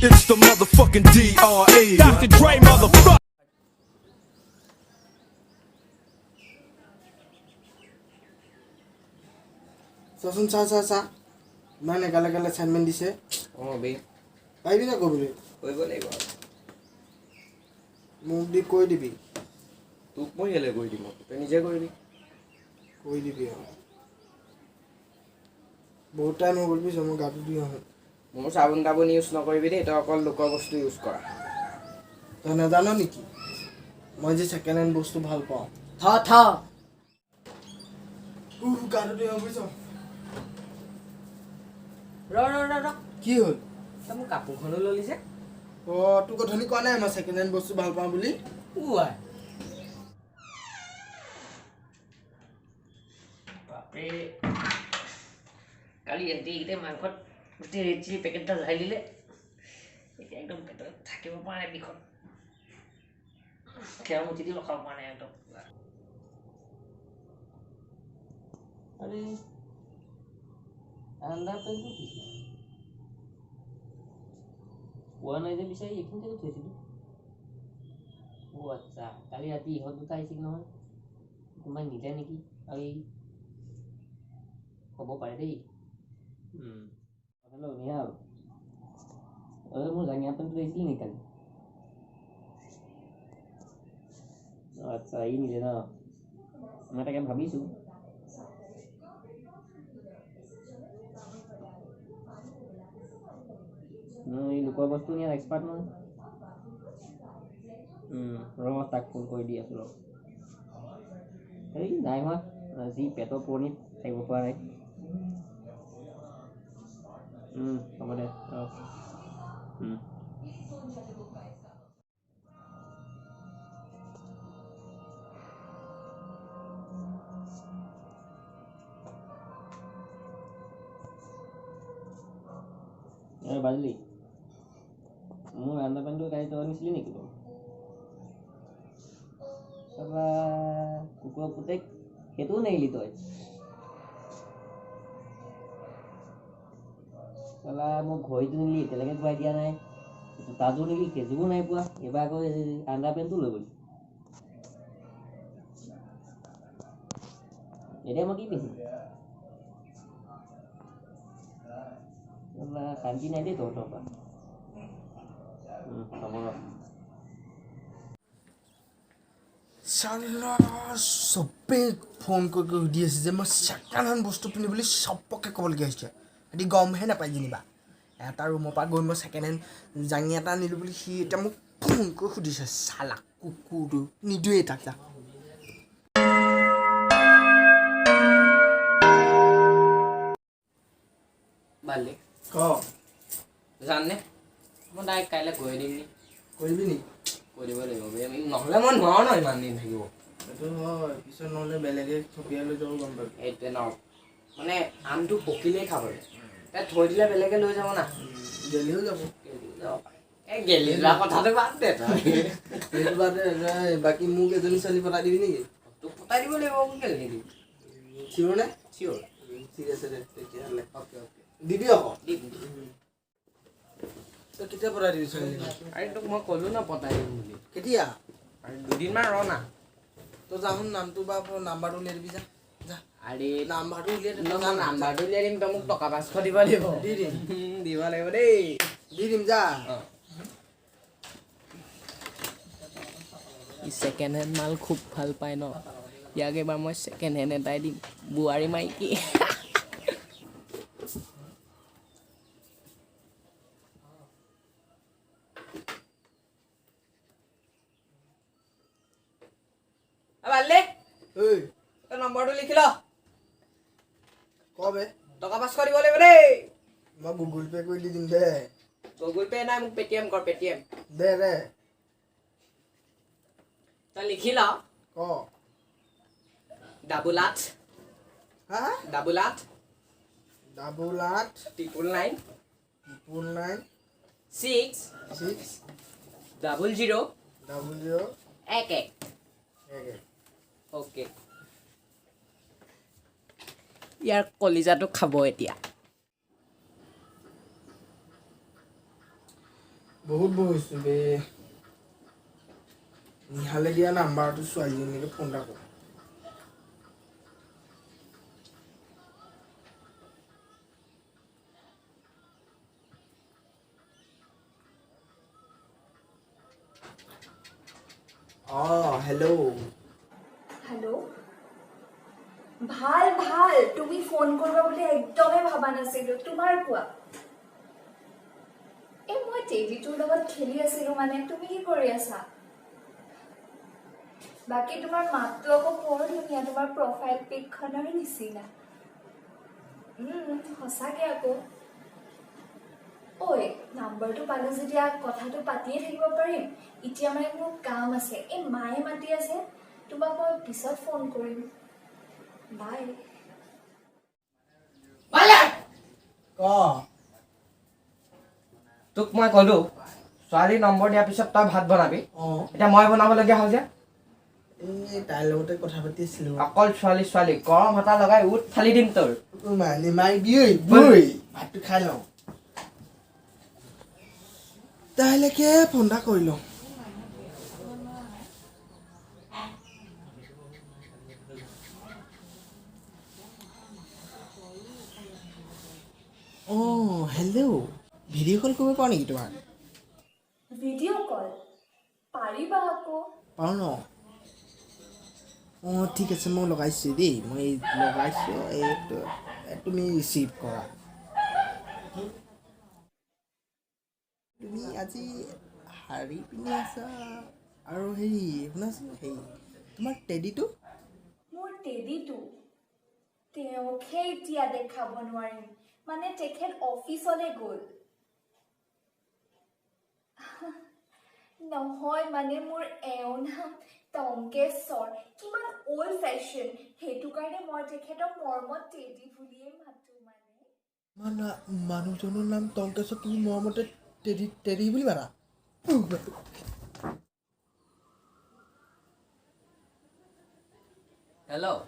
It's the motherfucking DRE. Dr. Dre, motherfucker. চাচোন চা ইমান এগালে এছাইনমেণ্ট দিছে বে পাৰিবি না ক'বলৈ কৰিব লাগিব মোক দি কৈ দিবি তোক মই কেলে কৰি দিম তই নিজে কৰিবি কৈ দিবি আৰু বহুত টাইম হৈ গ'ল পিছে মই গাটো ধুই আহোঁ মোৰ চাবোন তাবোন ইউজ নকৰিবি দেই তই অকল লোকৰ বস্তু ইউজ কৰা তই নাজান নেকি মই যে ছেকেণ্ড হেণ্ড বস্তু ভাল পাওঁ থ গাটো ধুই আহোঁ বুজিছ ৰ কি হ'ল তই মোৰ কাপোৰখনো ললি যে অঁ তোক অথনি কোৱা নাই মই ছেকেণ্ড হেণ্ড বস্তু ভাল পাওঁ বুলি উৱাই বাপৰে কালি এইকেইটা মাংসত গোটেই ৰেড চিলি পেকেট এটা ঢালি দিলে এতিয়া একদম পেটত থাকিব পৰা নাই বিষত খেৰ মুঠি দি ৰখাব পৰা নাই একদম আৰে আন্দাৰ পেনটো কি পোৱা নাই যে বিচাৰি এইখিনিতে থৈছিলোঁ আচ্ছা কালি ৰাতি ইহঁত দুটা আহিছিল নহয় কোনোবাই নিলে নেকি আৰু এই হ'ব পাৰে দেই হেল্ল' নিহাল মোৰ জাঙিয়া পেণ্টটো আহিছিল নেকি কালি আচ্ছা ই নিলে ন মই তাকে ভাবিছোঁ এই লোকৰ বস্তু নিয়াৰ এক্সপাৰ্ট নহয় তাক ফোন কৰি দি আছোঁ এই নাই হোৱা যি পেটৰ পুৰণিত থাকিব পৰা নাই হ'ব দে বাজিলি মোৰ আন্ডাৰ পেণ্টটো কালি তই আনিছিলি নেকি তই তাৰপৰা কুকুৰৰ পুতেক সেইটোও নেৰিলি তই চালা মোক ঘড়ীটো নিলি এতিয়ালৈকে ঘূৰাই দিয়া নাই জোতাযোৰ নিলি সেইযোৰো নাই পোৱা এইবাৰ আকৌ আন্ডাৰ পেণ্টটো লৈ গ'লি এতিয়া মই কি পিন্ধিম শান্তি নাই দেই তহঁতৰ পৰা হ'ব ৰ চালা চবেই ফোন কৰি সুধি আছে যে মই ছেকেণ্ড হেণ্ড বস্তু পিন্ধিবলৈ চবকে ক'বলগীয়া হৈছে সিহঁতি গমহে নাপায় যেনিবা এটা ৰুমৰ পৰা গৈ মই ছেকেণ্ড হেণ্ড জাঙি এটা আনিলোঁ বুলি সি এতিয়া মোক ফোন কৰি সুধিছে চালা কুকুৰটো নিদিওঁৱেই তাক যা ভালে ক জাননে মই তাইক কাইলৈ গৈ দিম নি কৰিবি নেকি কৈ দিব লাগিব নহ'লে মই নোৱাৰো ন ইমান দিন থাকিব সেইটো হয় পিছত নহ'লে বেলেগে থপিয়াই লৈ যাব গম পাবি সেইটোৱে ন মানে আমটো পকিলেই খাবলৈ তাই থৈ দিলে বেলেগে লৈ যাব না গেলিও যাব এই গেলি যোৱা কথাটো বাদ দে তই সেইটো বাদে বাকী মোক এজনী ছোৱালী পতাই দিবি নেকি তোক পতাই দিব লাগিব মোক কেলে নিদিবি চিঞৰ নে চিয়'ৰ ঠিক আছে দে তেতিয়াহ'লে অ'কে অ'কে দিবি আকৌ দিম তই কেতিয়া পতাই দিবি ছোৱালী আৰে তোক মই ক'লোঁ ন পতাই দিম বুলি কেতিয়া আৰু দুদিনমান ৰ না তই যাচোন নামটো বা নাম্বাৰটো উলিয়াই দিবি যা যা আৰে নাম্বাৰটো উলিয়াই দে মই নাম্বাৰটো উলিয়াই দিম তই মোক টকা 500 দিব লাগিব দি দিম দিব লাগিব দেই দি দিম যা ই ছেকেণ্ড হেণ্ড মাল খুব ভাল পায় ন ইয়াক এবাৰ মই ছেকেণ্ড হেণ্ড এটাই দিম বোৱাৰী মাইকী ভালে ঐ তই নম্বৰটো লিখি ল ক বে টকা 500 দিব লাগিব দেই মই গুগল পে' কৰি দি দিম দে গুগল পে' নাই মোক পে'টিএম কৰ পে'টিএম দে তই লিখি ল ক ডাবল 8 হা ডাবল 8 8 999 6 6 00 00 11 1 অ'কে ইয়াৰ কলিজাটো খাব এতিয়া বহুত বহিছো বে নিহালে দিয়া নাম্বাৰটো ছোৱালীজনীকে ফোন এটা কৰো হেল্ল' হেল্ল' ভাল ভাল তুমি ফোন কৰিবা বুলি একদমেই ভাবা নাছিলো তোমাৰ কোৱা মই টেডিটোৰ লগত খেলি আছিলো মানে তুমি কি কৰি আছা বাকী তোমাৰ মাতটো আকৌ বৰ ধুনীয়া তোমাৰ প্ৰফাইল পিকখনৰ নিচিনা সঁচাকে আকৌ ঐ নাম্বাৰটো পালো যেতিয়া কথাটো পাতিয়ে থাকিব পাৰিম এতিয়া মানে মোৰ কাম আছে মায়ে মাতি আছে তোমাক মই পিছত ফোন কৰিম বাই ক তোক মই ক'লো ছোৱালী নম্বৰ দিয়াৰ পিছত তই ভাত বনাবি এতিয়া মই বনাবলগীয়া হ'ল যে তাইৰ লগতে কথা পাতি আছিলো অকল ছোৱালী গৰম হাতা লগাই উঠ ফালি দিম তোৰ মাৰিবি ভাতটো খাই লওঁ তাইলৈকে ফোন এটা কৰি লওঁ হেল্ল' ভিডিঅ' কল কৰিব পাৰো নেকি তোমাক ভিডিঅ' কল পাৰিবা আকৌ পাৰো ন ঠিক আছে মই লগাইছোঁ দেই মই লগাইছোঁ তুমি ৰিচিভ কৰা তুমি আজি শাৰী পিন্ধি আছা আৰু হেৰি শুনাচোন তোমাৰ টেডিটো মোৰ টেডিটো তেওঁকহে এতিয়া দেখাব নোৱাৰিম মানে তেখেত অফিচলৈ গ'ল নহয় মানে মোৰ এওঁৰ নাম টংকেশ্বৰ কিমান অল্ড ফেশ্বন সেইটো কাৰণে মই তেখেতক মৰমত টেডি বুলিয়ে মাতো মানে মানুহজনৰ নাম টংকেশ্বৰ তুমি মৰমতে টেডি বুলি মাতা হেল্ল'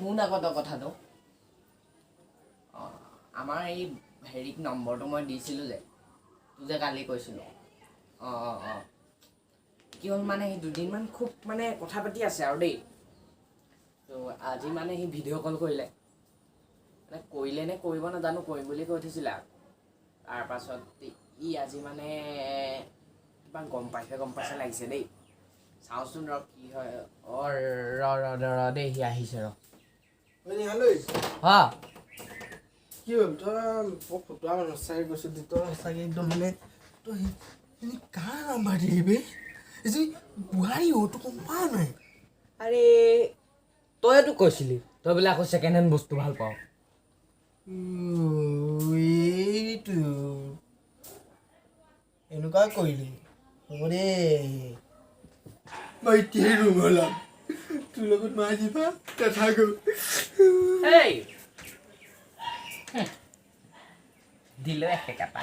শুন আকৌ তই কথাটো আমাৰ এই হেৰিক নম্বৰটো মই দিছিলোঁ যে তোক যে কালি কৈছিলোঁ কি হ'ল মানে সি দুদিনমান খুব মানে কথা পাতি আছে আৰু দেই তো আজি মানে সি ভিডিঅ' কল কৰিলে মানে কৰিলে নে কৰিব নাজানো কৰিম বুলি কৈ থৈছিলে আৰু তাৰপাছত ই আজি মানে কিবা গম পাইছে লাগিছে দেই চাওঁচোন ৰ কি হয় ৰ দেই সি আহিছে ৰ কি হ'ল তই বৰ ফটোৱা মানুহ সঁচাকৈ কৈছোঁ তই সঁচাকৈ একদম মানে তই কাৰ নাম্বাৰ দিবি এজনী বোৱাৰী তোক গম পাৱ নাই আৰে তইতো কৈছিলি তই বোলে আকৌ ছেকেণ্ড হেণ্ড বস্তু ভাল পাওঁ এইটো এনেকুৱা কৰিলি হ'ব দেই মই এতিয়াই ৰুম ওলাম তোৰ লগত মাৰি দিবা নাথাকো দিলে একেটা